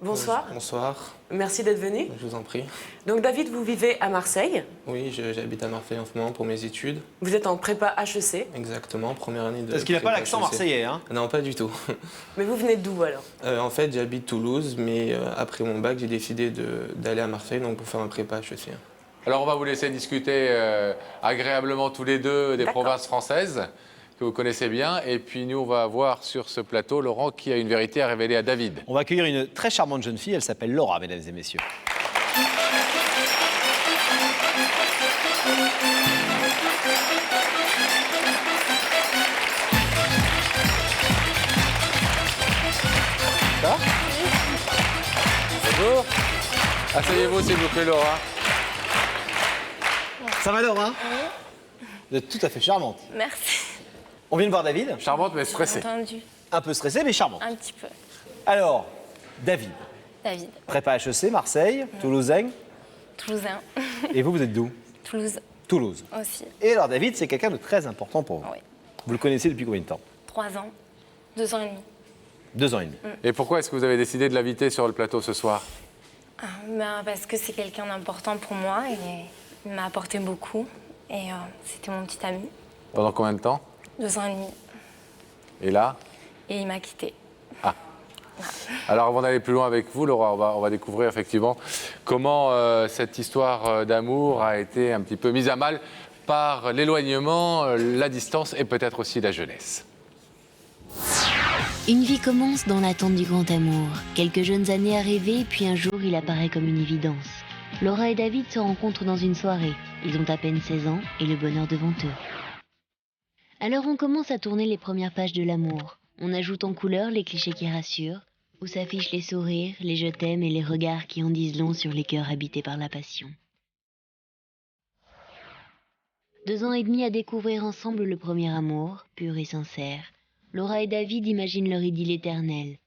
bonsoir. Bonsoir, Merci d'être venu. je vous en prie. Donc David, vous vivez à Marseille. Oui, j'habite à Marseille en ce moment pour mes études. Vous êtes en prépa HEC. Exactement, première année de Parce qu'il n'a pas prépa l'accent HEC. marseillais, hein? Non, pas du tout. Mais vous venez d'où alors? En fait, j'habite Toulouse, mais après mon bac, j'ai décidé d'aller à Marseille donc pour faire un prépa HEC. Alors on va vous laisser discuter agréablement tous les deux des D'accord. provinces françaises que vous connaissez bien. Et puis nous, on va voir sur ce plateau Laurent qui a une vérité à révéler à David. On va accueillir une très charmante jeune fille, elle s'appelle Laura, mesdames et messieurs. Ça va? Bonjour. Asseyez-vous s'il vous plaît Laura. Ça va Laura? Vous êtes tout à fait charmante. Merci. On vient de voir David, Charmante mais stressée. Entendu. un peu stressé mais charmante. Un petit peu. Alors, David, David. prépa HEC, Marseille, Toulousain. Toulousain. Et vous êtes d'où? Toulouse Toulouse. aussi. Et alors David, c'est quelqu'un de très important pour vous. Oui. Vous le connaissez depuis combien de temps? 3 ans. 2 ans et demi. 2 ans et demi. Et pourquoi est-ce que vous avez décidé de l'inviter sur le plateau ce soir? Parce que c'est quelqu'un d'important pour moi et il m'a apporté beaucoup. Et c'était mon petit ami. Pendant combien de temps? 2 ans et demi. Et là? Et il m'a quitté. Alors avant d'aller plus loin avec vous, Laura, on va découvrir effectivement comment cette histoire d'amour a été un petit peu mise à mal par l'éloignement, la distance et peut-être aussi la jeunesse. Une vie commence dans l'attente du grand amour. Quelques jeunes années à rêver, puis un jour il apparaît comme une évidence. Laura et David se rencontrent dans une soirée. Ils ont à peine 16 ans et le bonheur devant eux. Alors on commence à tourner les premières pages de l'amour. On ajoute en couleur les clichés qui rassurent, où s'affichent les sourires, les je t'aime et les regards qui en disent long sur les cœurs habités par la passion. 2 ans et demi à découvrir ensemble le premier amour, pur et sincère. Laura et David imaginent leur idylle éternelle.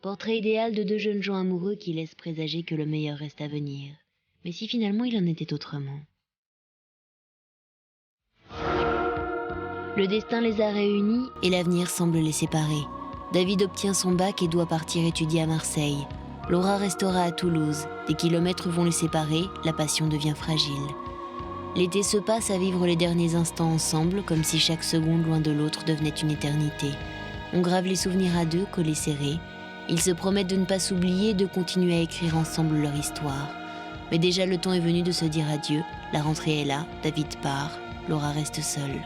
Portrait idéal de 2 jeunes gens amoureux qui laissent présager que le meilleur reste à venir. Mais si finalement il en était autrement? Le destin les a réunis et l'avenir semble les séparer. David obtient son bac et doit partir étudier à Marseille. Laura restera à Toulouse. Des kilomètres vont les séparer, la passion devient fragile. L'été se passe à vivre les derniers instants ensemble, comme si chaque seconde loin de l'autre devenait une éternité. On grave les souvenirs à 2, collés serrés. Ils se promettent de ne pas s'oublier et de continuer à écrire ensemble leur histoire. Mais déjà le temps est venu de se dire adieu. La rentrée est là, David part, Laura reste seule.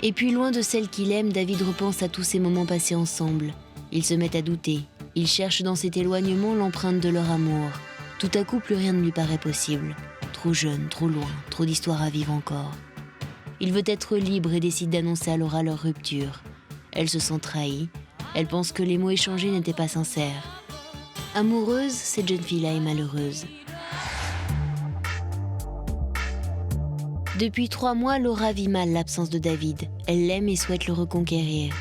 Et puis loin de celle qu'il aime, David repense à tous ces moments passés ensemble. Ils se mettent à douter. Ils cherchent dans cet éloignement l'empreinte de leur amour. Tout à coup, plus rien ne lui paraît possible. Trop jeune, trop loin, trop d'histoires à vivre encore. Il veut être libre et décide d'annoncer à Laura leur rupture. Elle se sent trahie. Elle pense que les mots échangés n'étaient pas sincères. Amoureuse, cette jeune fille-là est malheureuse. Depuis 3 mois, Laura vit mal l'absence de David. Elle l'aime et souhaite le reconquérir.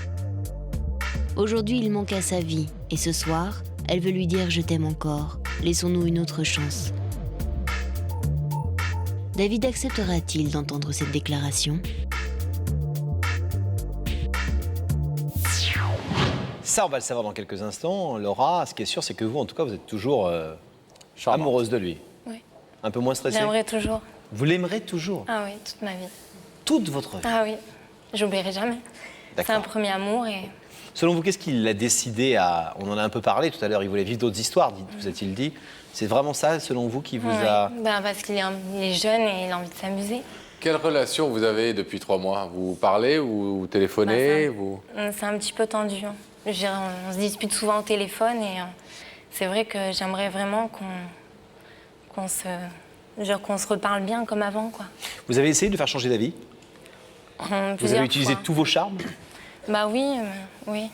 Aujourd'hui, il manque à sa vie. Et ce soir, elle veut lui dire « Je t'aime encore ». Laissons-nous une autre chance. David acceptera-t-il d'entendre cette déclaration ? Ça, on va le savoir dans quelques instants. Laura, ce qui est sûr, c'est que vous, en tout cas, vous êtes toujours amoureuse de lui. Oui. Un peu moins stressée. J'aimerais toujours. Vous l'aimerez toujours? Ah oui, toute ma vie. Toute votre vie? Ah oui. J'oublierai jamais. C'est un premier amour et... Selon vous, qu'est-ce qui l'a décidé à... On en a un peu parlé tout à l'heure, il voulait vivre d'autres histoires, vous a-t-il dit. C'est vraiment ça, selon vous, qui vous a... Parce qu'il est jeune et il a envie de s'amuser. Quelle relation vous avez depuis 3 mois? Vous parlez ou vous téléphonez C'est un petit peu tendu. Hein. Je dirais, on se dispute souvent au téléphone et c'est vrai que j'aimerais vraiment qu'on se reparle bien comme avant, quoi. Vous avez essayé de faire changer d'avis? Vous avez utilisé tous vos charmes? Bah oui, oui,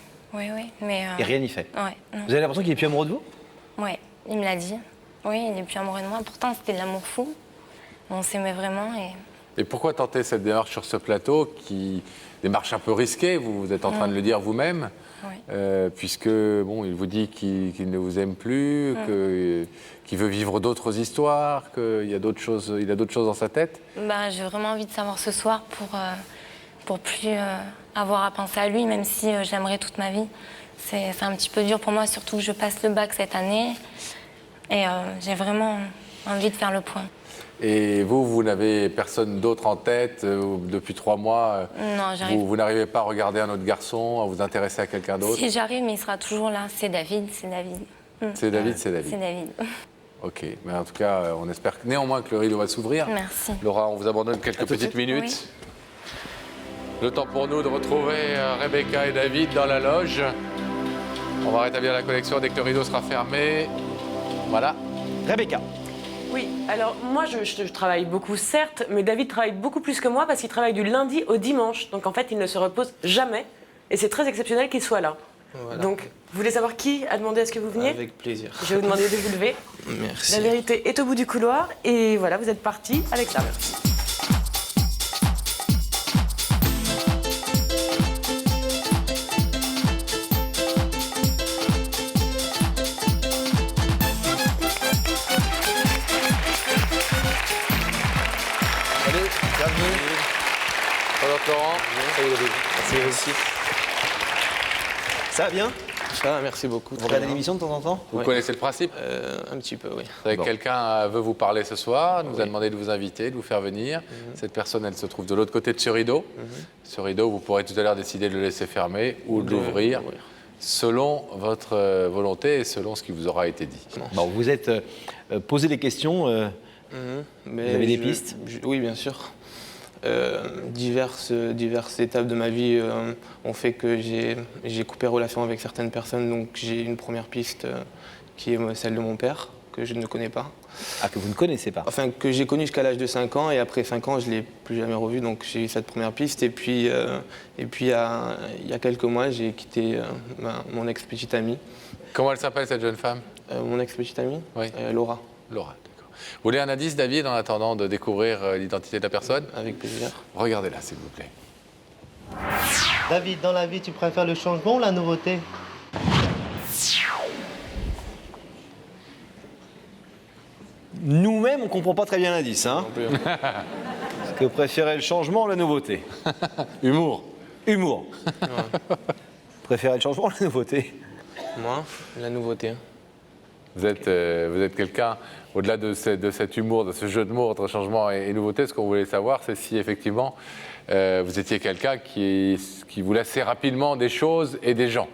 mais... Et rien n'y fait? Ouais, non. Vous avez l'impression qu'il est plus amoureux de vous? Ouais, il me l'a dit. Oui, il est plus amoureux de moi. Pourtant, c'était de l'amour fou. On s'aimait vraiment et... Et pourquoi tenter cette démarche sur ce plateau, démarche un peu risquée, vous êtes en train de le dire vous-même, puisque bon, il vous dit qu'il ne vous aime plus, qu'il veut vivre d'autres histoires, qu'il a d'autres choses dans sa tête. J'ai vraiment envie de savoir ce soir pour plus avoir à penser à lui, même si j'aimerais toute ma vie. C'est un petit peu dur pour moi, surtout que je passe le bac cette année. Et j'ai vraiment envie de faire le point. Et vous n'avez personne d'autre en tête depuis 3 mois Non, j'arrive. Vous n'arrivez pas à regarder un autre garçon, à vous intéresser à quelqu'un d'autre? Si j'arrive, mais il sera toujours là. C'est David, c'est David. C'est David, c'est David. C'est David. Ok, mais en tout cas, on espère néanmoins que le rideau va s'ouvrir. Merci. Laura, on vous abandonne quelques petites minutes. Oui. Le temps pour nous de retrouver Rebecca et David dans la loge. On va rétablir la connexion dès que le rideau sera fermé. Voilà. Rebecca. Oui, alors moi je travaille beaucoup certes, mais David travaille beaucoup plus que moi parce qu'il travaille du lundi au dimanche. Donc en fait il ne se repose jamais et c'est très exceptionnel qu'il soit là. Voilà. Donc vous voulez savoir qui a demandé à ce que vous veniez? Avec plaisir. Je vais vous demander de vous lever. Merci. La vérité est au bout du couloir et voilà, vous êtes parti avec ça. Salut, bienvenue. Bonjour Laurent. Salut David. Merci aussi. Ça va bien? Ça va, merci beaucoup. Vous regardez l'émission de temps en temps? Vous Ouais. connaissez le principe? Un petit peu, oui. Avec Bon. quelqu'un veut vous parler ce soir, nous a Oui. demandé de vous inviter, de vous faire venir. Cette personne, elle se trouve de l'autre côté de ce rideau. Ce rideau, vous pourrez tout à l'heure décider de le laisser fermer ou de l'ouvrir, selon votre volonté et selon ce qui vous aura été dit. Bon, vous êtes posé des questions. Mais Vous avez des pistes? Oui, bien sûr. Diverses étapes de ma vie ont fait que j'ai coupé relation avec certaines personnes. Donc j'ai une première piste qui est celle de mon père, que je ne connais pas. Ah, que vous ne connaissez pas. Enfin, que j'ai connu jusqu'à l'âge de 5 ans, et après 5 ans, je ne l'ai plus jamais revu. Donc j'ai eu cette première piste. Et puis il y a quelques mois, j'ai quitté mon ex-petite amie. Comment elle s'appelle cette jeune femme? Mon ex-petite amie, Oui. Laura, Laura, d'accord. Vous voulez un indice, David, en attendant de découvrir l'identité de la personne? avec plaisir. Regardez-la, s'il vous plaît. David, dans la vie, tu préfères le changement ou la nouveauté? Nous-mêmes, on ne comprend pas très bien l'indice. Hein. Non plus, hein. Est-ce que vous préférez le changement ou la nouveauté? Humour. Humour. Vous préférez le changement ou la nouveauté? Moi, la nouveauté. Vous êtes quelqu'un, au-delà de cet humour, de ce jeu de mots entre changement et nouveauté, ce qu'on voulait savoir, c'est si effectivement vous étiez quelqu'un qui vous laissait rapidement des choses et des gens.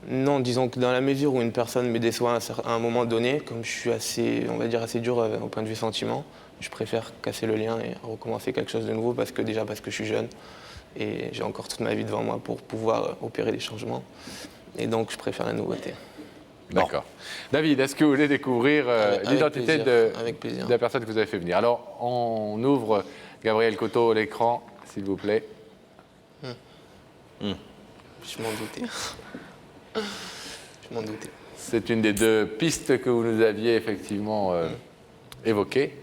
Non, disons que dans la mesure où une personne me déçoit à un moment donné, comme je suis assez, on va dire, assez dur au point de vue sentiment, je préfère casser le lien et recommencer quelque chose de nouveau parce que je suis jeune et j'ai encore toute ma vie devant moi pour pouvoir opérer des changements. Et donc, je préfère la nouveauté. D'accord. David, est-ce que vous voulez découvrir Avec l'identité plaisir, avec plaisir. de la personne que vous avez fait venir? Alors, on ouvre Gabriel Coteau l'écran, s'il vous plaît. Je m'en doutais. Je m'en doutais. C'est une des 2 pistes que vous nous aviez effectivement évoquées.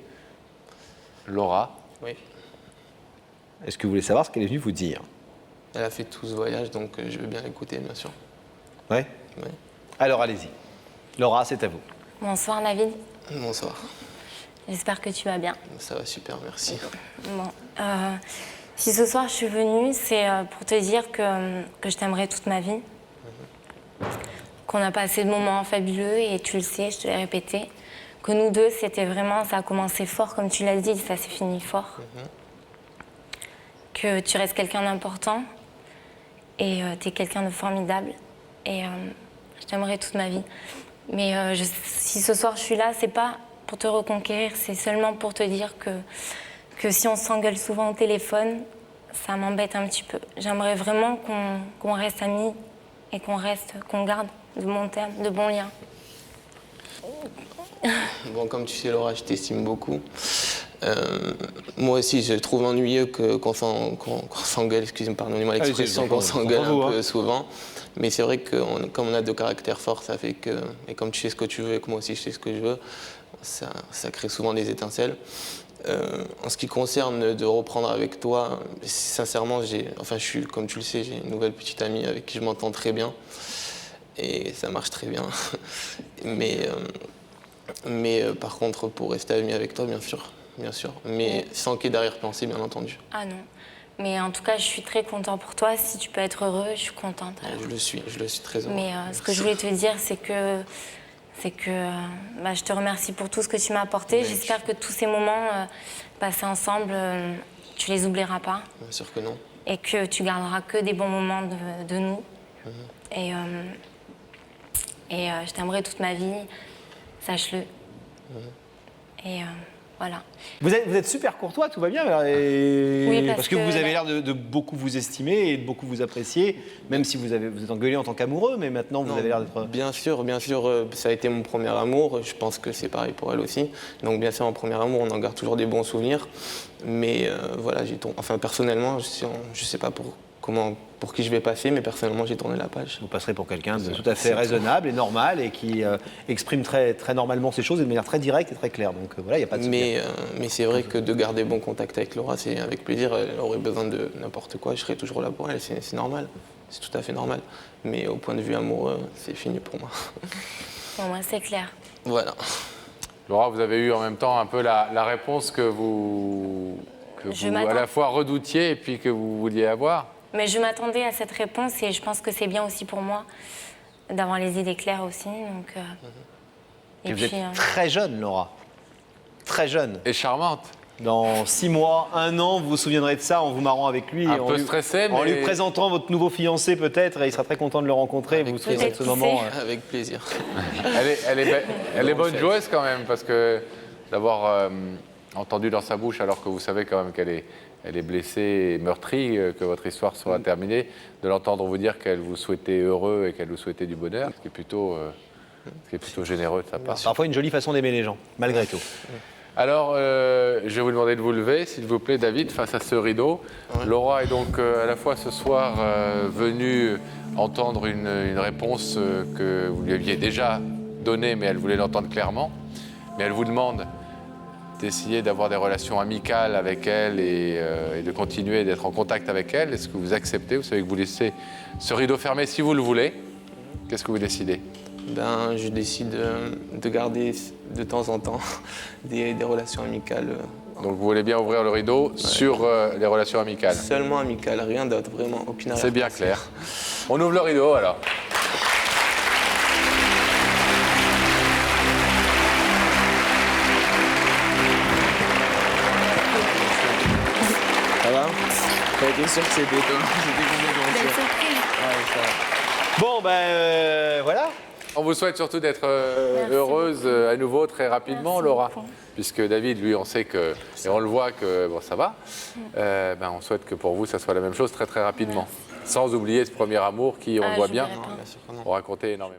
Laura. Oui. Est-ce que vous voulez savoir ce qu'elle est venue vous dire? Elle a fait tout ce voyage, donc je veux bien l'écouter, bien sûr. Oui. Oui. Alors, allez-y. Laura, c'est à vous. Bonsoir David, Bonsoir. j'espère que tu vas bien. Ça va super, merci. Bon, si ce soir je suis venue, c'est pour te dire que je t'aimerai toute ma vie. Qu'on a passé de moments fabuleux et tu le sais, je te l'ai répété. Que nous deux, c'était vraiment, ça a commencé fort comme tu l'as dit, ça s'est fini fort. Que tu restes quelqu'un d'important et tu es quelqu'un de formidable. Et je t'aimerai toute ma vie. Mais si ce soir je suis là, c'est pas pour te reconquérir, c'est seulement pour te dire que si on s'engueule souvent au téléphone, ça m'embête un petit peu. J'aimerais vraiment qu'on reste amis et qu'on garde de bons termes, de bons liens. Bon, comme tu sais, Laura, je t'estime beaucoup. Moi aussi, je trouve ennuyeux qu'on s'engueule, excusez-moi, pardonnez-moi l'expression, qu'on s'engueule un peu souvent. Mais c'est vrai que comme on a 2 caractères forts, ça fait que, et comme tu sais ce que tu veux et que moi aussi je sais ce que je veux, ça crée souvent des étincelles. En ce qui concerne de reprendre avec toi, sincèrement, comme tu le sais, j'ai une nouvelle petite amie avec qui je m'entends très bien. Et ça marche très bien. Mais par contre, pour rester ami avec toi, bien sûr. Mais sans qu'il y ait d'arrière-pensée, bien entendu. Ah non, Mais en tout cas, je suis très contente pour toi. Si tu peux être heureux, je suis contente. Alors. Je le suis très heureux. Mais ce que je voulais te dire, c'est que je te remercie pour tout ce que tu m'as apporté. J'espère que tous ces moments passés ensemble, tu les oublieras pas. Bien sûr que non. Et que tu garderas que des bons moments de nous. Et je t'aimerai toute ma vie, sache-le. Et voilà. Vous êtes super courtois, tout va bien Oui, parce que vous avez l'air de beaucoup vous estimer et de beaucoup vous apprécier, même si vous êtes engueulé en tant qu'amoureux, mais maintenant vous avez l'air d'être... Bien sûr, ça a été mon premier amour, je pense que c'est pareil pour elle aussi. Donc bien sûr, en premier amour, on en garde toujours des bons souvenirs. Mais voilà, personnellement, je sais pas pour qui je vais passer, mais personnellement, j'ai tourné la page. Vous passerez pour quelqu'un de tout à fait raisonnable et normal et qui exprime très, très normalement ces choses et de manière très directe et très claire. Donc voilà, il n'y a pas de souci. Mais c'est vrai que de garder bon contact avec Laura, c'est avec plaisir. Elle aurait besoin de n'importe quoi, je serais toujours là pour elle, c'est normal. C'est tout à fait normal. Mais au point de vue amoureux, c'est fini pour moi. Pour moi, c'est clair. Voilà. Laura, vous avez eu en même temps un peu la réponse que vous à la fois redoutiez et puis que vous vouliez avoir. Mais je m'attendais à cette réponse et je pense que c'est bien aussi pour moi d'avoir les idées claires aussi. Donc, et vous êtes très jeune, Laura. Très jeune. Et charmante. Dans 6 mois, 1 an, vous vous souviendrez de ça en vous marrant avec lui. Un peu stressé, mais... En lui présentant votre nouveau fiancé peut-être, et il sera très content de le rencontrer. Vous vous souviendrez de ce moment. Avec plaisir. Elle est bonne joueuse quand même, parce que d'avoir entendu dans sa bouche, alors que vous savez quand même qu'elle est blessée et meurtrie, que votre histoire soit terminée, de l'entendre vous dire qu'elle vous souhaitait heureux et qu'elle vous souhaitait du bonheur, ce qui est plutôt généreux de sa part. Parfois une jolie façon d'aimer les gens, malgré tout. Alors, je vais vous demander de vous lever, s'il vous plaît, David, face à ce rideau. Ouais. Laura est donc à la fois ce soir venue entendre une réponse que vous lui aviez déjà donnée, mais elle voulait l'entendre clairement. Mais elle vous demande d'essayer d'avoir des relations amicales avec elle et de continuer d'être en contact avec elle. Est-ce que vous acceptez? Vous savez que vous laissez ce rideau fermé si vous le voulez. Qu'est-ce que vous décidez? Je décide de garder de temps en temps des relations amicales. Donc vous voulez bien ouvrir le rideau sur les relations amicales? Seulement amicales, rien d'autre, vraiment, aucune arrière-pensée. C'est bien clair. On ouvre le rideau alors. Ça va? T'as été sûr que c'était toi? C'était complètement sûr. Bon, voilà. On vous souhaite surtout d'être heureuse à nouveau très rapidement, Laura. Puisque David, lui, on sait que, et on le voit que bon, ça va, on souhaite que pour vous, ça soit la même chose très très rapidement. Sans oublier ce premier amour qui, on le voit bien, on racontait énormément.